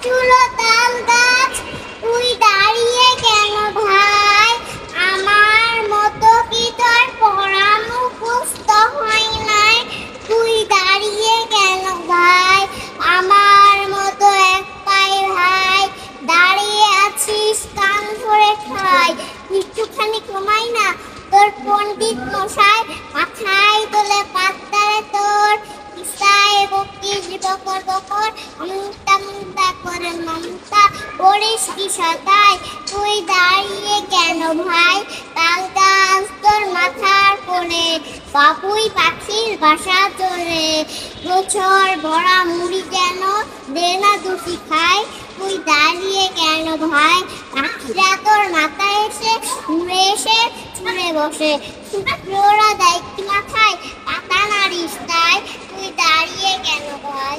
চুলো তাল গাছ, তুই দাঁড়িয়ে কেন ভাই? আমার মতো কি তোর পড়া মুখস্থ হয় নাই? তুই দাঁড়িয়ে কেন ভাই? আমার মতো এক পায়ে ভাই, দাঁড়িয়ে আছিস কান ধরে খাই। একটুখানি কমাই না তোর পণ্ডিত মশাই, মাথায় তোলে পাত্তারে তোর কিসায় বকিস বকর বকর, মুন্তা মুন্তা করে মমতা করিস কি সদাই? তুই দাঁড়িয়ে কেন ভাই? তাল গাছ তোর মাথার কোলে, বাবুই পাখির বাসা চলে। বছর ভরা মুড়ি যেন দে না দুটি খাই। তুই দাঁড়িয়ে কেন ভাই? পাখিরা তোর মাথায় এসে উড়ে এসে চুড়ে বসে, শুক্ররা দেয় কি মাথায়, পাতা নাড়িস তাই। তুই দাঁড়িয়ে কেন ভাই?